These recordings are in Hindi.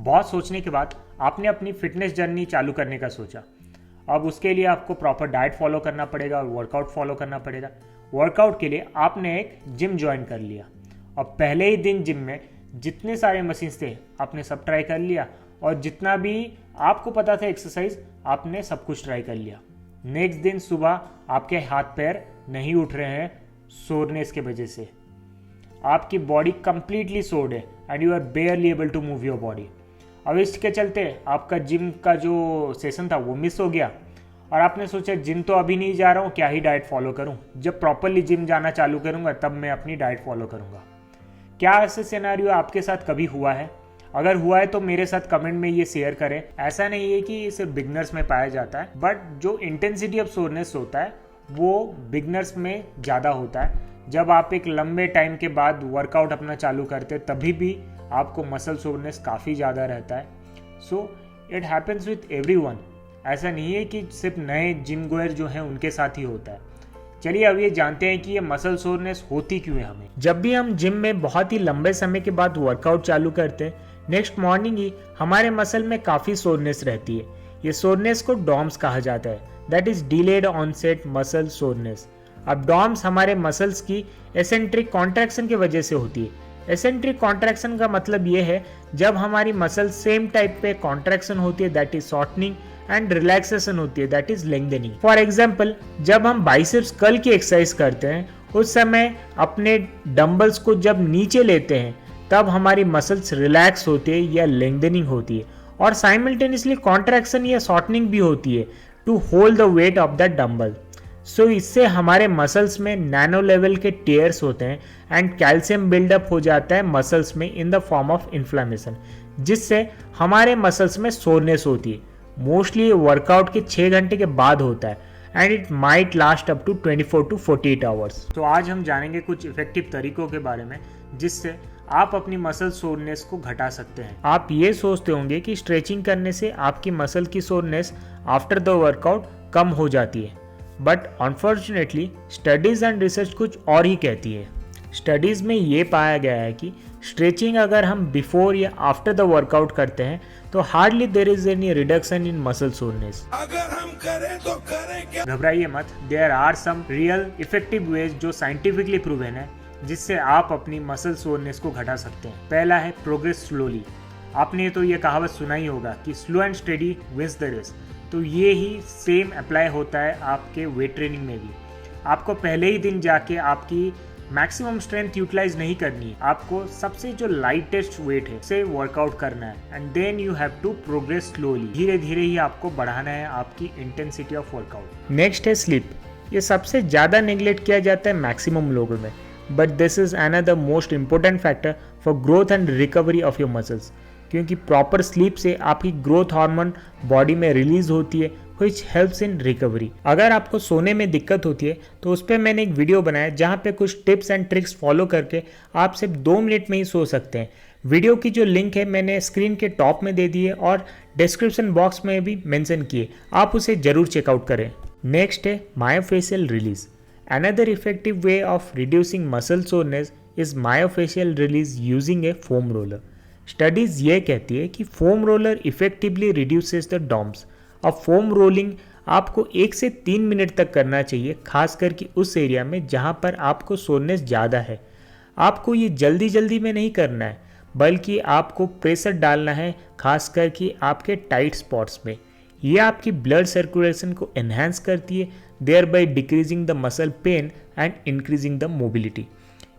बहुत सोचने के बाद आपने अपनी फिटनेस जर्नी चालू करने का सोचा। अब उसके लिए आपको प्रॉपर डाइट फॉलो करना पड़ेगा और वर्कआउट फॉलो करना पड़ेगा। वर्कआउट के लिए आपने एक जिम ज्वाइन कर लिया और पहले ही दिन जिम में जितने सारे मशीन्स थे आपने सब ट्राई कर लिया और जितना भी आपको पता था एक्सरसाइज आपने सब कुछ ट्राई कर लिया। नेक्स्ट दिन सुबह आपके हाथ पैर नहीं उठ रहे हैं सोरनेस के वजह से, आपकी बॉडी कंप्लीटली सोर्ड है and you are barely able to move your body. अब इसके चलते आपका जिम का जो सेशन था वो मिस हो गया और आपने सोचा जिम तो अभी नहीं जा रहा हूँ, क्या ही डाइट फॉलो करूँ, जब प्रॉपरली जिम जाना चालू करूँगा तब मैं अपनी डाइट फॉलो करूँगा। क्या ऐसे सिनेरियो आपके साथ कभी हुआ है? अगर हुआ है तो मेरे साथ कमेंट में ये शेयर करें। ऐसा नहीं है कि सिर्फ बिगनर्स में पाया जाता है, बट जो इंटेंसिटी ऑफ सोरनेस होता है वो बिगनर्स में ज़्यादा होता है। जब आप एक लंबे टाइम के बाद वर्कआउट अपना चालू करते हैं तभी भी आपको मसल सोरनेस काफ़ी ज़्यादा रहता है। So it happens with everyone, ऐसा नहीं है कि सिर्फ नए जिम गोयर जो हैं उनके साथ ही होता है। चलिए अब ये जानते हैं कि ये मसल सोरनेस होती क्यों है हमें। जब भी हम जिम में बहुत ही लंबे समय के बाद वर्कआउट चालू करते हैं, नेक्स्ट मॉर्निंग ही हमारे मसल में काफ़ी सोरनेस रहती है। ये सोरनेस को डॉम्स कहा जाता है, that is delayed onset muscle soreness. अब डॉम्स हमारे मसल्स की एसेंट्रिक कॉन्ट्रैक्शन की वजह से होती है। एसेंट्रिक कॉन्ट्रैक्शन का मतलब ये है जब हमारी मसल सेम टाइप पे कॉन्ट्रैक्शन होती है that is shortening and relaxation होती है that is lengthening. For example जब हम बाइसेप्स कर्ल की एक्सरसाइज करते हैं उस समय अपने डंबल्स को जब नीचे लेते हैं तब हमारी मसल्स रिलैक्स होती है या लेंथनिंग होती है और साइमल्टेनियसली कॉन्ट्रैक्शन या शॉर्टनिंग भी होती है to hold the weight of the dumbbell. So इससे हमारे मसल्स में नैनो लेवल के टेयर्स होते हैं एंड कैल्शियम बिल्डअप हो जाता है मसल्स में in the form of inflammation, जिससे हमारे मसल्स में सोरनेस होती है। मोस्टली वर्कआउट के 6 घंटे के बाद होता है and it might last up to 24 to 48 hours. तो आज हम जानेंगे कुछ इफेक्टिव तरीकों के बारे में जिससे आप अपनी मसल सोरनेस को घटा सकते हैं। आप ये सोचते होंगे कि स्ट्रेचिंग करने से आपकी मसल की सोरनेस आफ्टर द वर्कआउट कम हो जाती है, but unfortunately studies and research कुछ और ही कहती है। स्टडीज में ये पाया गया है कि स्ट्रेचिंग अगर हम बिफोर या आफ्टर द वर्कआउट करते हैं तो hardly there is any reduction in muscle soreness. अगर हम करें तो करें क्या? घबराइए मत, there are some real effective ways जो साइंटिफिकली प्रूवन है जिससे आप अपनी मसल सोरनेस को घटा सकते हैं। पहला है प्रोग्रेस स्लोली। आपने तो ये कहावत सुना ही होगा कि slow and steady wins the race. तो ये ही सेम अप्लाई होता है आपके वेट ट्रेनिंग में भी। आपको पहले ही दिन जाके आपकी मैक्सिमम स्ट्रेंथ यूटिलाइज नहीं करनी है, आपको सबसे जो लाइटेस्ट वेट है से वर्कआउट करना है and then you have to progress slowly. धीरे धीरे ही आपको बढ़ाना है आपकी इंटेंसिटी ऑफ वर्कआउट। नेक्स्ट है स्लीप। ये सबसे ज़्यादा नेग्लेक्ट किया जाता है मैक्सिमम लोगों में, but this is another most important factor for growth and recovery of your muscles, क्योंकि प्रॉपर स्लीप से आपकी ग्रोथ हार्मोन बॉडी में रिलीज होती है विच हेल्प्स इन रिकवरी। अगर आपको सोने में दिक्कत होती है तो उस पर मैंने एक वीडियो बनाया जहाँ पे कुछ टिप्स एंड ट्रिक्स फॉलो करके आप सिर्फ 2 मिनट में ही सो सकते हैं। वीडियो की जो लिंक है मैंने स्क्रीन के टॉप में दे दी है और डिस्क्रिप्शन बॉक्स में भी मेंशन किए, आप उसे जरूर चेकआउट करें। नेक्स्ट है myofascial release. Another effective way of reducing muscle soreness is myofascial release using a foam roller. Studies ये कहती है कि foam roller effectively reduces the DOMS. अब फोम रोलिंग आपको 1 से 3 मिनट तक करना चाहिए, खासकर कि उस एरिया में जहाँ पर आपको सोरनेस ज़्यादा है। आपको ये जल्दी जल्दी में नहीं करना है, बल्कि आपको प्रेशर डालना है, खासकर कि आपके टाइट स्पॉट्स में। ये आपकी ब्लड सर्कुलेशन को एनहांस करती है, there by decreasing the muscle pain and increasing the mobility.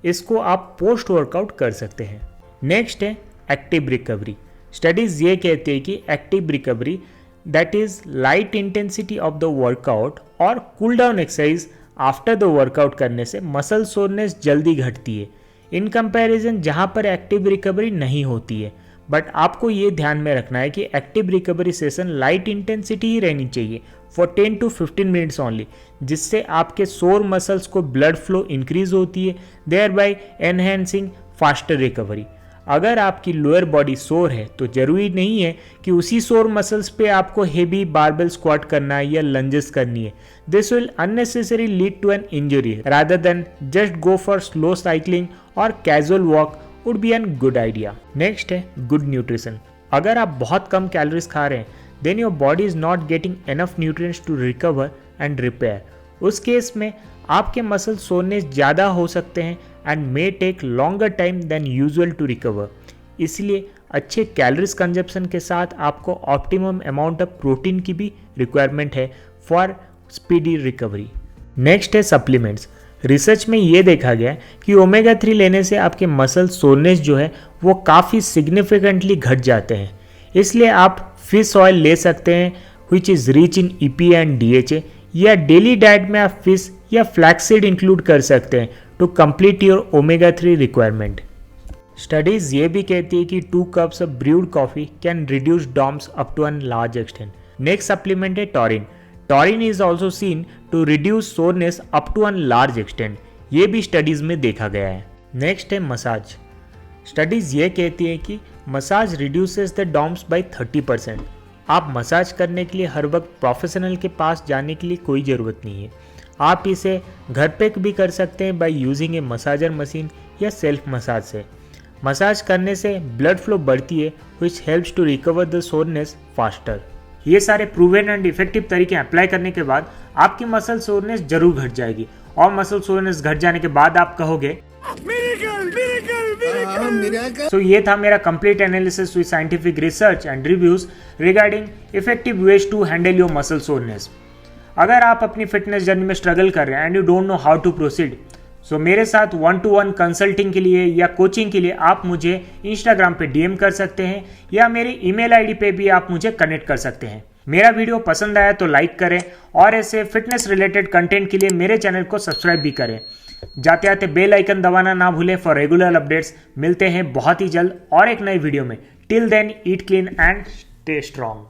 इसको आप पोस्ट वर्कआउट कर सकते हैं। नेक्स्ट है एक्टिव रिकवरी। स्टडीज़ ये कहते हैं कि active recovery that is light intensity of the workout और cool down exercise after the workout करने से मसल सोरनेस जल्दी घटती है इन कंपैरिजन जहाँ पर एक्टिव रिकवरी नहीं होती है। बट आपको ये ध्यान में रखना है कि active recovery session light intensity ही रहनी चाहिए फॉर 10 to 15 मिनट्स ओनली, जिससे आपके सोर मसल्स को ब्लड फ्लो इंक्रीज होती है, there bye enhancing faster recovery. अगर आपकी लोअर बॉडी सोर है तो जरूरी नहीं है कि उसी सोर मसल्स पे आपको हेवी बारबेल स्क्वाट करना है या लंजेस करनी है। This will unnecessary lead to an injury rather than just go for slow cycling और casual walk would be an good idea. Next है गुड न्यूट्रिशन। अगर आप बहुत कम कैलोरीज खा रहे हैं then your body is not getting enough nutrients to recover and repair. उस केस में आपके मसल सोरनेस ज़्यादा हो सकते हैं and may take longer time than usual to recover. इसलिए अच्छे कैलोरीज कंजप्शन के साथ आपको ऑप्टिमम अमाउंट ऑफ प्रोटीन की भी रिक्वायरमेंट है फॉर स्पीडी रिकवरी। नेक्स्ट है सप्लीमेंट्स। रिसर्च में ये देखा गया कि ओमेगा 3 लेने से आपके मसल सोरनेस जो है वो काफ़ी सिग्निफिकेंटली घट जाते हैं। इसलिए आप फिश ऑयल ले सकते हैं which is rich in EPA and DHA, या डेली डाइट में आप फिश या फ्लैक्सीड इंक्लूड कर सकते हैं to complete your omega 3 requirement. Studies ये भी कहती है कि 2 cups of brewed coffee can reduce DOMS up to an large extent. Next supplement है taurine. Taurine is also seen to reduce soreness up to an large extent. ये भी स्टडीज़ में देखा गया है। नेक्स्ट है मसाज। स्टडीज़ ये कहती है कि massage reduces the DOMS by 30%। आप मसाज करने के लिए हर वक्त प्रोफेशनल के पास जाने के लिए कोई ज़रूरत नहीं है। आप इसे घर पे भी कर सकते हैं by using a massager machine या सेल्फ मसाज से। मसाज करने से ब्लड फ्लो बढ़ती है which helps to recover the soreness faster. ये सारे प्रूवन एंड इफेक्टिव तरीके अप्लाई करने के बाद आपकी मसल सोरनेस जरूर घट जाएगी, और मसल सोरनेस घट जाने के बाद आप कहोगे So ये था मेरा complete analysis with scientific research and reviews regarding effective ways to handle your muscle soreness. अगर आप अपनी फिटनेस जर्नी में स्ट्रगल कर रहे हैं and you don't know how to proceed, so मेरे साथ 1-to-1 कंसल्टिंग के लिए या कोचिंग के लिए आप मुझे इंस्टाग्राम पे DM कर सकते हैं, या मेरी ईमेल ID पे भी आप मुझे कनेक्ट कर सकते हैं। मेरा वीडियो पसंद आया तो लाइक करें, और ऐसे फिटनेस रिलेटेड कंटेंट के लिए मेरे चैनल को सब्सक्राइब भी करें। जाते आते बेल आइकन दबाना ना भूलें फॉर रेगुलर अपडेट्स। मिलते हैं बहुत ही जल्द और एक नई वीडियो में। Till then eat clean and stay strong.